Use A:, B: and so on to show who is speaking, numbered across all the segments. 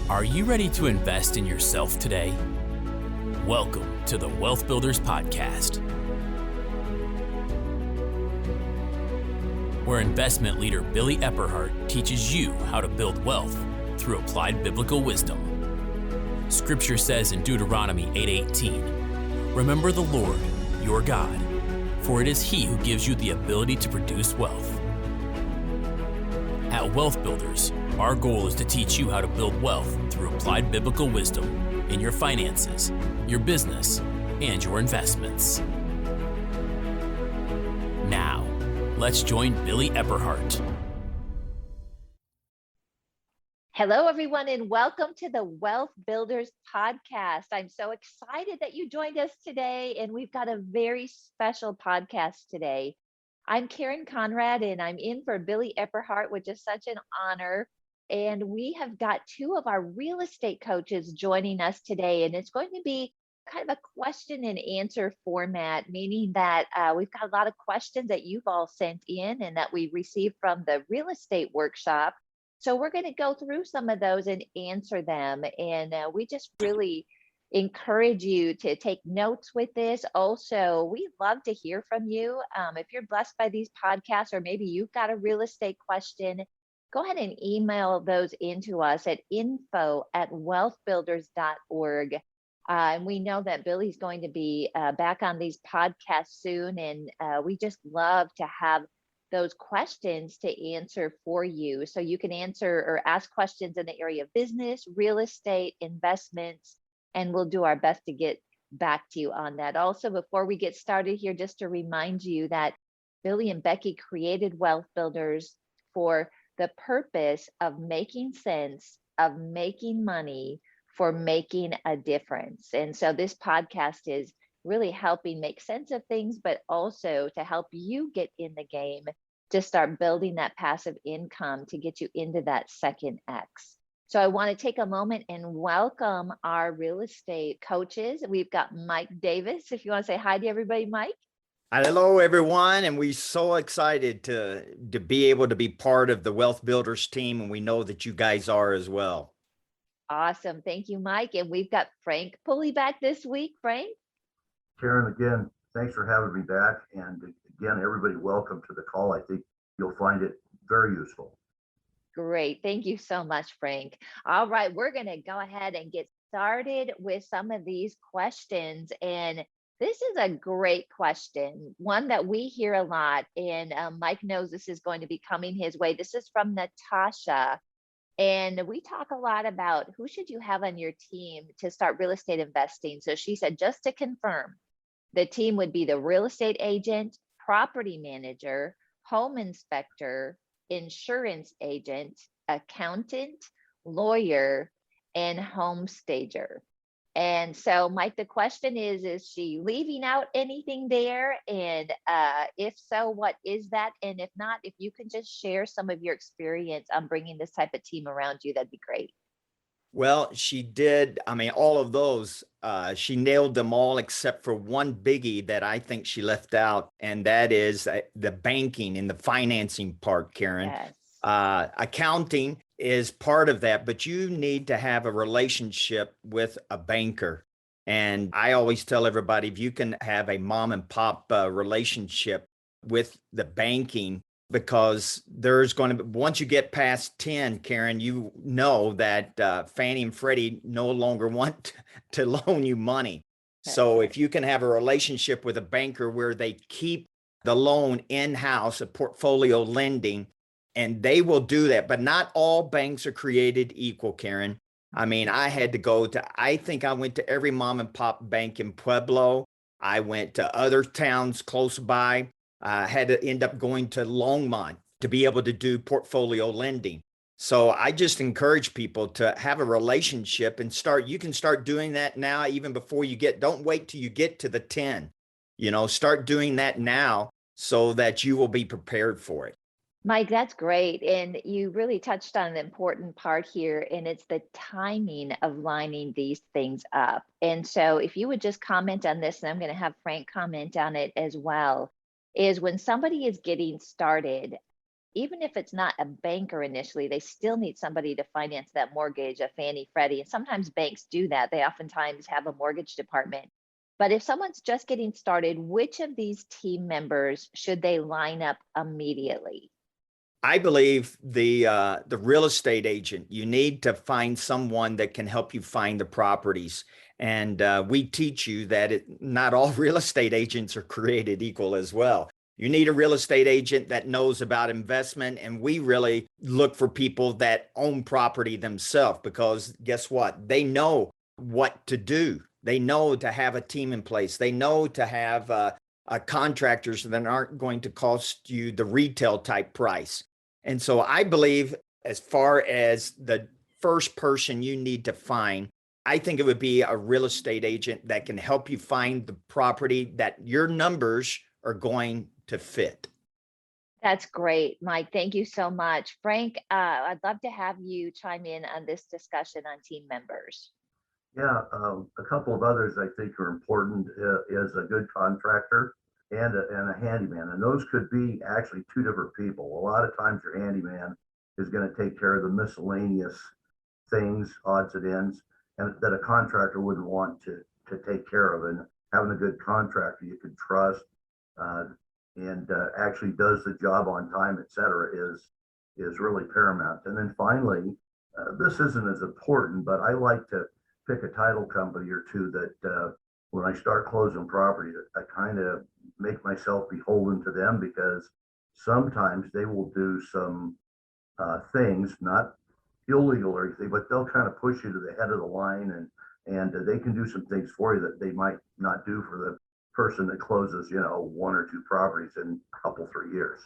A: Are you ready to invest in yourself today? Welcome to the Wealth Builders Podcast, where investment leader Billy Epperhart teaches you how to build wealth through applied biblical wisdom. Scripture says in Deuteronomy 8:18, "Remember the Lord, your God, for it is He who gives you the ability to produce wealth." At Wealth Builders, our goal is to teach you how to build wealth through applied biblical wisdom in your finances, your business, and your investments. Now, let's join Billy Epperhart.
B: Hello, everyone, and welcome to the Wealth Builders Podcast. I'm so excited that you joined us today, and we've got a very special podcast today. I'm Conrad, and I'm in for Billy Epperhart, which is such an honor. And we have got two of our real estate coaches joining us today, and it's going to be kind of a question and answer format, meaning that we've got a lot of questions that you've all sent in and that we received from the real estate workshop. So we're going to go through some of those and answer them. And we just really encourage you to take notes with this. Also, we love to hear from you. If you're blessed by these podcasts, or maybe you've got a real estate question, go ahead and email those into us at info@wealthbuilders.org. And we know that Billy's going to be back on these podcasts soon. And we just love to have those questions to answer for you. So you can answer or ask questions in the area of business, real estate, investments, and we'll do our best to get back to you on that. Also, before we get started here, just to remind you that Billy and Becky created Wealth Builders for the purpose of making sense, of making money, for making a difference. And so this podcast is really helping make sense of things, but also to help you get in the game to start building that passive income to get you into that second X. So I want to take a moment and welcome our real estate coaches. We've got Mike Davis. If you want to say hi to everybody, Mike.
C: Hello, everyone. And we're so excited to be able to be part of the Wealth Builders team. And we know that you guys are as well.
B: Awesome. Thank you, Mike. And we've got Frank Pulley back this week. Frank?
D: Karen, again, thanks for having me back. And again, everybody, welcome to the call. I think you'll find it very useful.
B: Great. Thank you so much, Frank. All right, we're going to go ahead and get started with some of these questions. And this is a great question, one that we hear a lot. And Mike knows this is going to be coming his way. This is from Natasha. And we talk a lot about who should you have on your team to start real estate investing. So she said, just to confirm, the team would be the real estate agent, property manager, home inspector, insurance agent, accountant, lawyer, and home stager. And so, Mike, the question is she leaving out anything there? And if so, what is that? And if not, if you can just share some of your experience on bringing this type of team around you, that'd be great.
C: Well, she did. I mean, all of those, she nailed them all except for one biggie that I think she left out. And that is the banking and the financing part, Karen.
B: Yes.
C: Accounting is part of that, but you need to have a relationship with a banker. And I always tell everybody, if you can have a mom and pop relationship with the banking, because there's going to be, once you get past 10, Karen, you know that Fannie and Freddie no longer want to loan you money. So if you can have a relationship with a banker where they keep the loan in-house, a portfolio lending, and they will do that. But not all banks are created equal, Karen. I mean, I think I went to every mom and pop bank in Pueblo. I went to other towns close by. I had to end up going to Longmont to be able to do portfolio lending. So I just encourage people to have a relationship and you can start doing that now, even before don't wait till you get to the 10, start doing that now so that you will be prepared for it.
B: Mike, that's great. And you really touched on an important part here, and it's the timing of lining these things up. And so if you would just comment on this, and I'm going to have Frank comment on it as well, is when somebody is getting started, even if it's not a banker initially, they still need somebody to finance that mortgage, a Fannie Freddie. And sometimes banks do that. They oftentimes have a mortgage department. But if someone's just getting started, which of these team members should they line up immediately?
C: I believe the real estate agent, you need to find someone that can help you find the properties. And we teach you that not all real estate agents are created equal as well. You need a real estate agent that knows about investment. And we really look for people that own property themselves, because guess what? They know what to do. They know to have a team in place. They know to have contractors that aren't going to cost you the retail type price. And so I believe, as far as the first person you need to find, I think it would be a real estate agent that can help you find the property that your numbers are going to fit.
B: That's great, Mike. Thank you so much. Frank, I'd love to have you chime in on this discussion on team members.
D: Yeah, a couple of others I think are important is a good contractor and a handyman. And those could be actually two different people. A lot of times your handyman is going to take care of the miscellaneous things, odds and ends, and that a contractor wouldn't want to take care of. And having a good contractor you can trust and actually does the job on time, et cetera, is really paramount. And then finally, this isn't as important, but I like to pick a title company or two that when I start closing property, I kind of make myself beholden to them, because sometimes they will do some things, not illegal or anything, but they'll kind of push you to the head of the line, and they can do some things for you that they might not do for the person that closes, one or two properties in a couple, 3 years.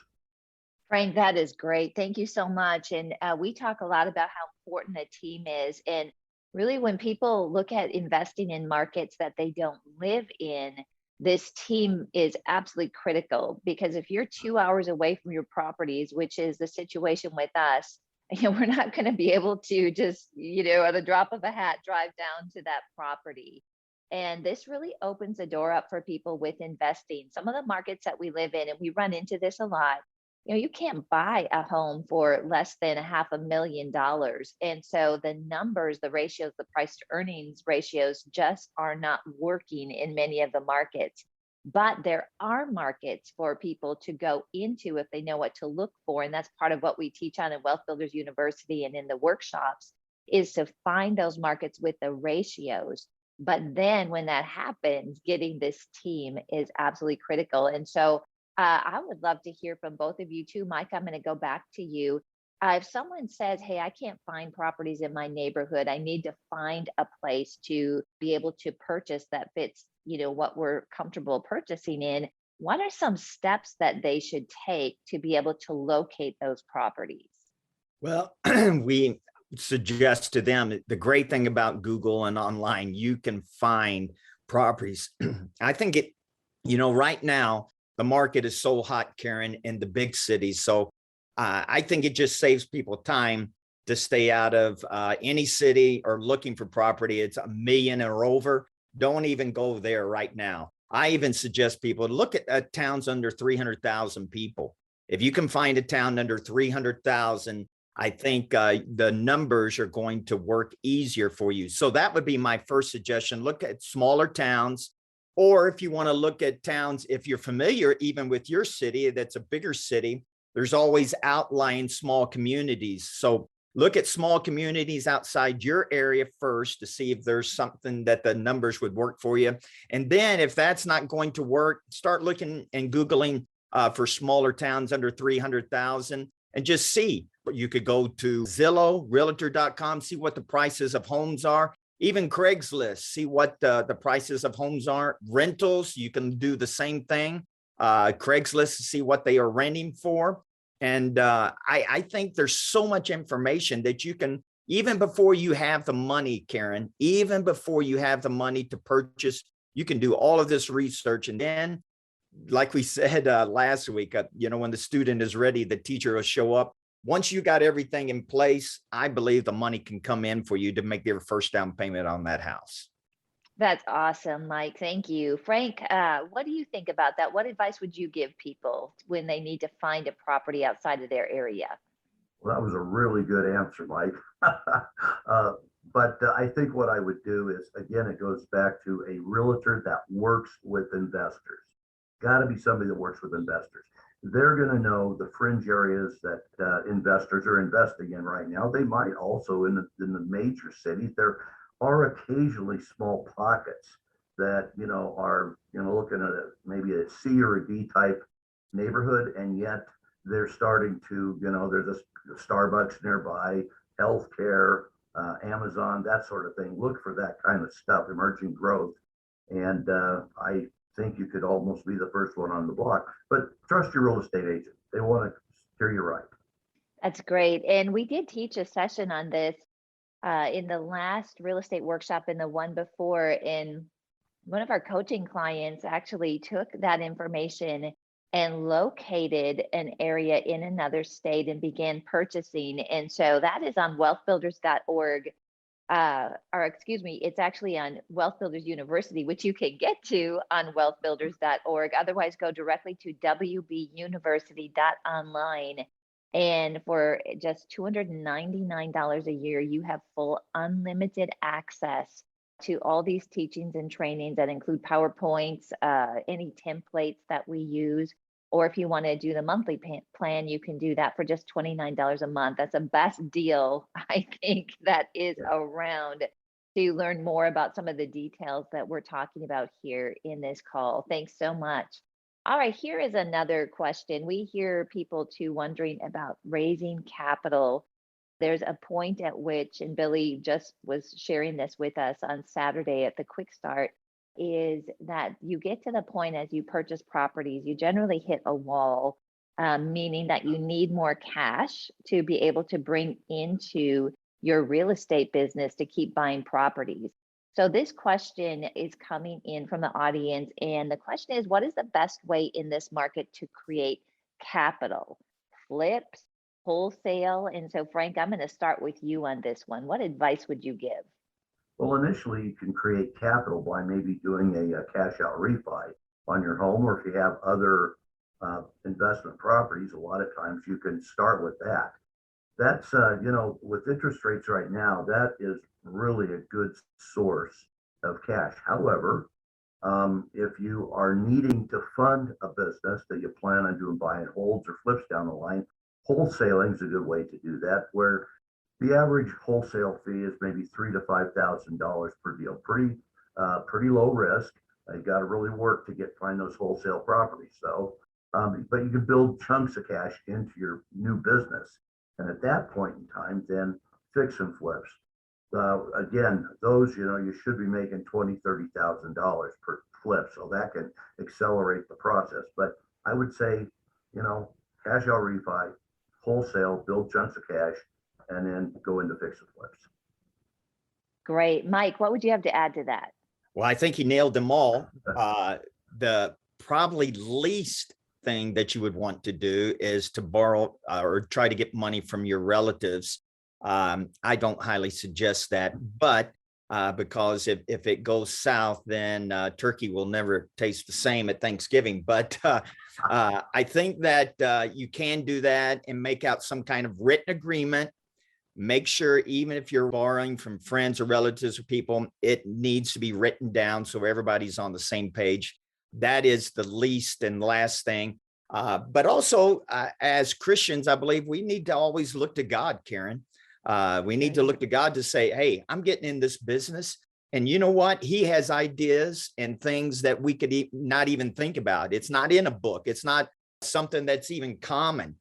B: Frank, that is great. Thank you so much. And we talk a lot about how important a team is. And really, when people look at investing in markets that they don't live in, this team is absolutely critical, because if you're 2 hours away from your properties, which is the situation with us, we're not going to be able to just, at the drop of a hat, drive down to that property. And this really opens the door up for people with investing. Some of the markets that we live in, and we run into this a lot, you can't buy a home for less than $500,000. And so the numbers, the ratios, the price to earnings ratios just are not working in many of the markets. But there are markets for people to go into if they know what to look for. And that's part of what we teach on in Wealth Builders University and in the workshops, is to find those markets with the ratios. But then when that happens, getting this team is absolutely critical. And so I would love to hear from both of you too. Mike, I'm going to go back to you. If someone says, hey, I can't find properties in my neighborhood, I need to find a place to be able to purchase that fits, what we're comfortable purchasing in, what are some steps that they should take to be able to locate those properties?
C: Well, we suggest to them, the great thing about Google and online, you can find properties. I think right now, the market is so hot, Karen, in the big cities. So I think it just saves people time to stay out of any city or looking for property. It's $1 million or over. Don't even go there right now. I even suggest people look at towns under 300,000 people. If you can find a town under 300,000, I think the numbers are going to work easier for you. So that would be my first suggestion. Look at smaller towns. Or if you want to look at towns, if you're familiar even with your city, that's a bigger city, there's always outlying small communities. So look at small communities outside your area first to see if there's something that the numbers would work for you. And then if that's not going to work, start looking and Googling for smaller towns under 300,000 and just see. You could go to Zillow, realtor.com, see what the prices of homes are. Even Craigslist, see what the prices of homes are. Rentals, you can do the same thing. Craigslist, see what they are renting for. And I think there's so much information that you can, even before you have the money, Karen, even before you have the money to purchase, you can do all of this research. And then, like we said last week, when the student is ready, the teacher will show up. Once you got everything in place, I believe the money can come in for you to make your first down payment on that house.
B: That's awesome, Mike. Thank you. Frank, what do you think about that? What advice would you give people when they need to find a property outside of their area?
D: Well, that was a really good answer, Mike. But I think what I would do is, again, it goes back to a realtor that works with investors. Got to be somebody that works with investors. They're going to know the fringe areas that investors are investing in right now. They might also in the major cities. There are occasionally small pockets that are looking at maybe a C or a D type neighborhood, and yet they're starting to there's a Starbucks nearby, healthcare, Amazon, that sort of thing. Look for that kind of stuff, emerging growth, and I think you could almost be the first one on the block. But trust your real estate agent; they want to steer you right.
B: That's great. And we did teach a session on this in the last real estate workshop and the one before. And one of our coaching clients actually took that information and located an area in another state and began purchasing. And so that is on wealthbuilders.org. Or excuse me, it's actually on Wealth Builders University, which you can get to on wealthbuilders.org. Otherwise, go directly to wbuniversity.online. And for just $299 a year, you have full unlimited access to all these teachings and trainings that include PowerPoints, any templates that we use. Or if you want to do the monthly plan, you can do that for just $29 a month. That's the best deal, I think, that is around to learn more about some of the details that we're talking about here in this call. Thanks so much. All right, here is another question. We hear people too wondering about raising capital. There's a point at which, and Billy just was sharing this with us on Saturday at the Quick Start, is that you get to the point as you purchase properties, you generally hit a wall, meaning that you need more cash to be able to bring into your real estate business to keep buying properties. So this question is coming in from the audience, and the question is, what is the best way in this market to create capital? Flips, wholesale? And so Frank, I'm going to start with you on this one. What advice would you give?
D: Well, initially, you can create capital by maybe doing a cash out refi on your home, or if you have other investment properties, a lot of times you can start with that. That's, with interest rates right now, that is really a good source of cash. However, if you are needing to fund a business that you plan on doing buy and holds or flips down the line, wholesaling is a good way to do that, where the average wholesale fee is maybe $3,000 to $5,000 per deal. Pretty low risk. You got to really work to find those wholesale properties. So, but you can build chunks of cash into your new business, and at that point in time, then fix and flips. Again, those you should be making $20,000-$30,000 per flip, so that can accelerate the process. But I would say, cash out refi, wholesale, build chunks of cash, and then go into fix and flips.
B: Great. Mike, what would you have to add to that?
C: Well, I think he nailed them all. The probably least thing that you would want to do is to borrow or try to get money from your relatives. I don't highly suggest that, but because if it goes south, then turkey will never taste the same at Thanksgiving. But I think that you can do that and make out some kind of written agreement. Make sure, even if you're borrowing from friends or relatives or people, it needs to be written down so everybody's on the same page. That is the least and last thing. But also, as Christians, I believe we need to always look to God, Karen. We need to look to God to say, hey, I'm getting in this business. And you know what? He has ideas and things that we could not even think about. It's not in a book. It's not something that's even common.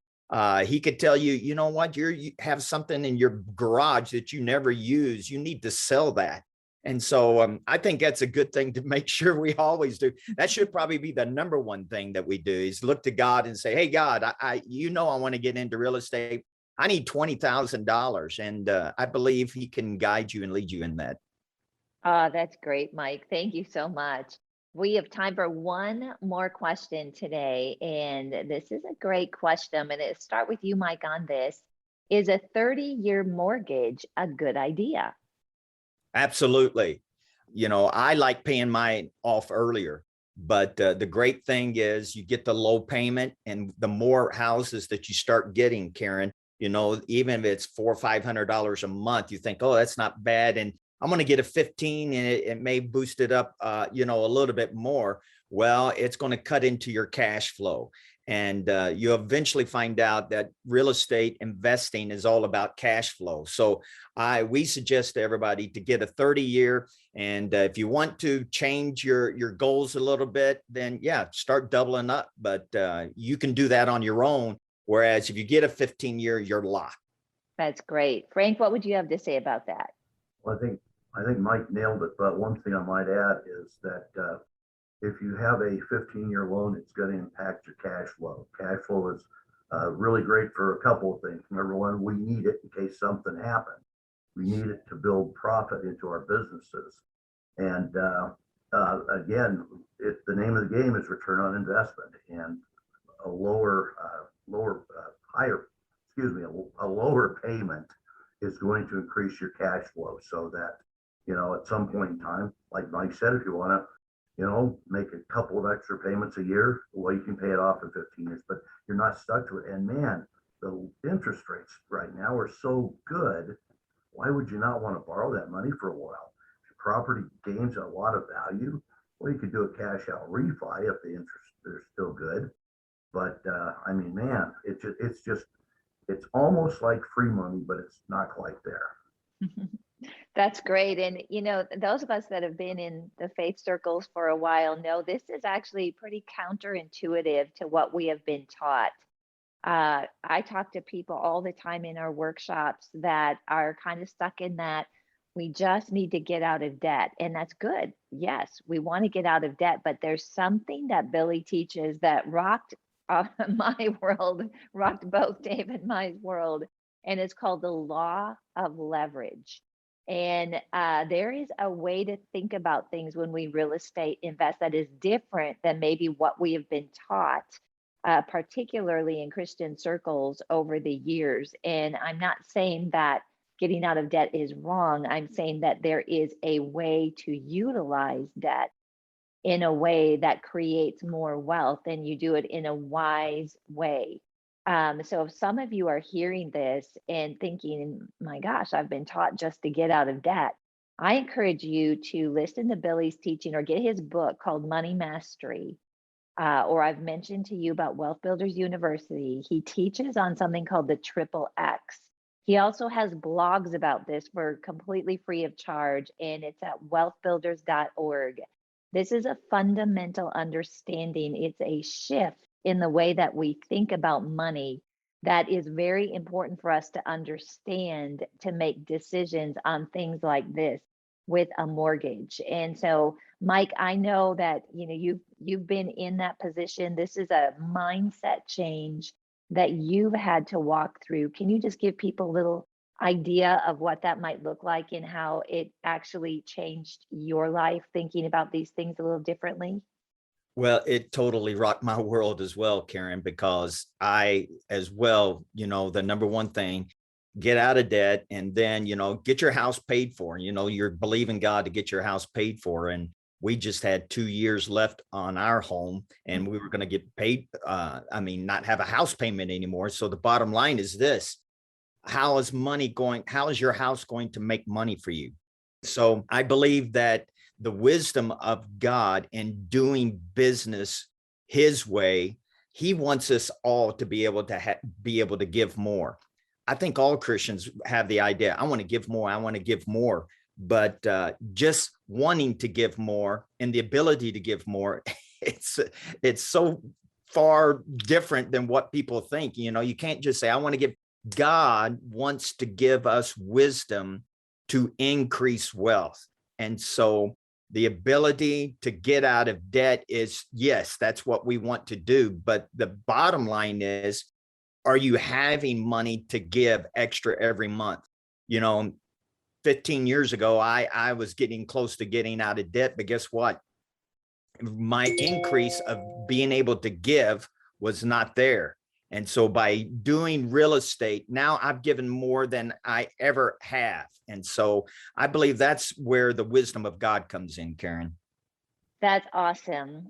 C: He could tell you, you know what? You have something in your garage that you never use. You need to sell that. And so I think that's a good thing to make sure we always do. That should probably be the number one thing that we do, is look to God and say, hey, God, I want to get into real estate. I need $20,000. And I believe he can guide you and lead you in that.
B: That's great, Mike. Thank you so much. We have time for one more question today, and this is a great question. I'm going to start with you, Mike, on this. Is a 30-year mortgage a good idea?
C: Absolutely. I like paying mine off earlier. But the great thing is you get the low payment, and the more houses that you start getting, Karen, even if it's $400 or $500 a month, you think, oh, that's not bad. And I'm going to get a 15 and it may boost it up, a little bit more. Well, it's going to cut into your cash flow. And you eventually find out that real estate investing is all about cash flow. So we suggest to everybody to get a 30-year. And if you want to change your goals a little bit, then start doubling up. But you can do that on your own. Whereas if you get a 15-year, you're locked.
B: That's great. Frank, what would you have to say about that?
D: Well, I think Mike nailed it. But one thing I might add is that if you have a 15-year loan, it's going to impact your cash flow. Cash flow is really great for a couple of things. Number one, we need it in case something happens. We need it to build profit into our businesses. And again, the name of the game is return on investment, and a lower payment is going to increase your cash flow, so that, at some point in time, like Mike said, if you want to, make a couple of extra payments a year, well, you can pay it off in 15 years, but you're not stuck to it. And man, the interest rates right now are so good. Why would you not want to borrow that money for a while? If your property gains a lot of value, well, you could do a cash out refi if the interest are still good. But man, it's almost like free money, but it's not quite there.
B: That's great. And, those of us that have been in the faith circles for a while know this is actually pretty counterintuitive to what we have been taught. I talk to people all the time in our workshops that are kind of stuck in that we just need to get out of debt. And that's good. Yes, we want to get out of debt, but there's something that Billy teaches that rocked my world, rocked both Dave and my world. And it's called the law of leverage. And there is a way to think about things when we real estate invest that is different than maybe what we have been taught, particularly in Christian circles over the years. And I'm not saying that getting out of debt is wrong. I'm saying that there is a way to utilize debt in a way that creates more wealth, and you do it in a wise way. So if some of you are hearing this and thinking, my gosh, I've been taught just to get out of debt, I encourage you to listen to Billy's teaching or get his book called Money Mastery. Or I've mentioned to you about Wealth Builders University. He teaches on something called the Triple X. He also has blogs about this for completely free of charge, and it's at wealthbuilders.org. This is a fundamental understanding. It's a shift in the way that we think about money that is very important for us to understand to make decisions on things like this with a mortgage. And so, Mike, I know that you've been in that position. This is a mindset change that you've had to walk through. Can you just give people a little idea of what that might look like and how it actually changed your life, thinking about these things a little differently?
C: Well, it totally rocked my world as well, Karen, because I, as well, the number one thing, get out of debt, and then, get your house paid for. You're believing God to get your house paid for. And we just had 2 years left on our home, and we were going to get paid. Not have a house payment anymore. So the bottom line is this: how is your house going to make money for you? So I believe that the wisdom of God in doing business his way, he wants us all to be able to give more. I think all Christians have the idea, I want to give more, but just wanting to give more and the ability to give more, it's so far different than what people think. You can't just say, I want to give. God wants to give us wisdom to increase wealth. And so the ability to get out of debt is, yes, that's what we want to do. But the bottom line is, are you having money to give extra every month? 15 years ago, I was getting close to getting out of debt, but guess what? My increase of being able to give was not there. And so by doing real estate, now I've given more than I ever have. And so I believe that's where the wisdom of God comes in, Karen.
B: That's awesome.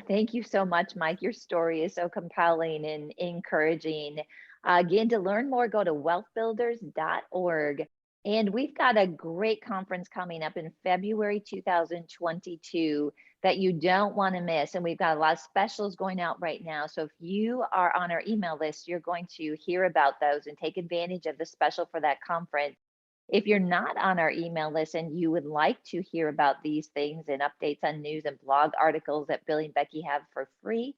B: Thank you so much, Mike. Your story is so compelling and encouraging. Again, to learn more, go to wealthbuilders.org. And we've got a great conference coming up in February 2022 that you don't want to miss. And we've got a lot of specials going out right now. So if you are on our email list, you're going to hear about those and take advantage of the special for that conference. If you're not on our email list and you would like to hear about these things and updates on news and blog articles that Billy and Becky have for free,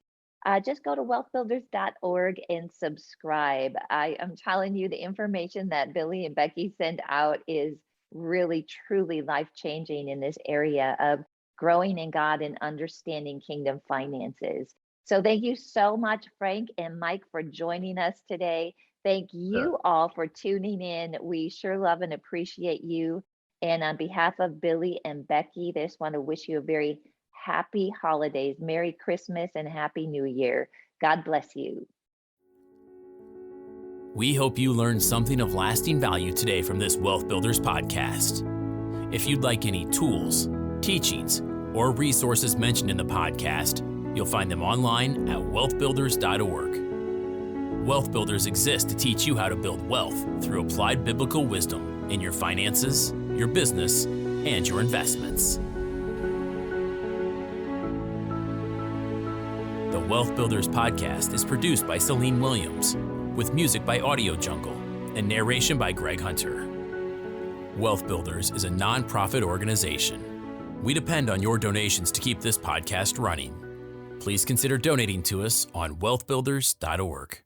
B: just go to wealthbuilders.org and subscribe. I am telling you, the information that Billy and Becky send out is really, truly life-changing in this area of growing in God and understanding kingdom finances. So thank you so much, Frank and Mike, for joining us today. Thank you all for tuning in. We sure love and appreciate you. And on behalf of Billy and Becky, they just want to wish you a very happy holidays, Merry Christmas, and Happy New Year. God bless you.
A: We hope you learned something of lasting value today from this Wealth Builders podcast. If you'd like any tools, teachings, or resources mentioned in the podcast, you'll find them online at wealthbuilders.org. Wealth Builders exists to teach you how to build wealth through applied biblical wisdom in your finances, your business, and your investments. The Wealth Builders podcast is produced by Celine Williams, with music by Audio Jungle and narration by Greg Hunter. Wealth Builders is a nonprofit organization. We depend on your donations to keep this podcast running. Please consider donating to us on wealthbuilders.org.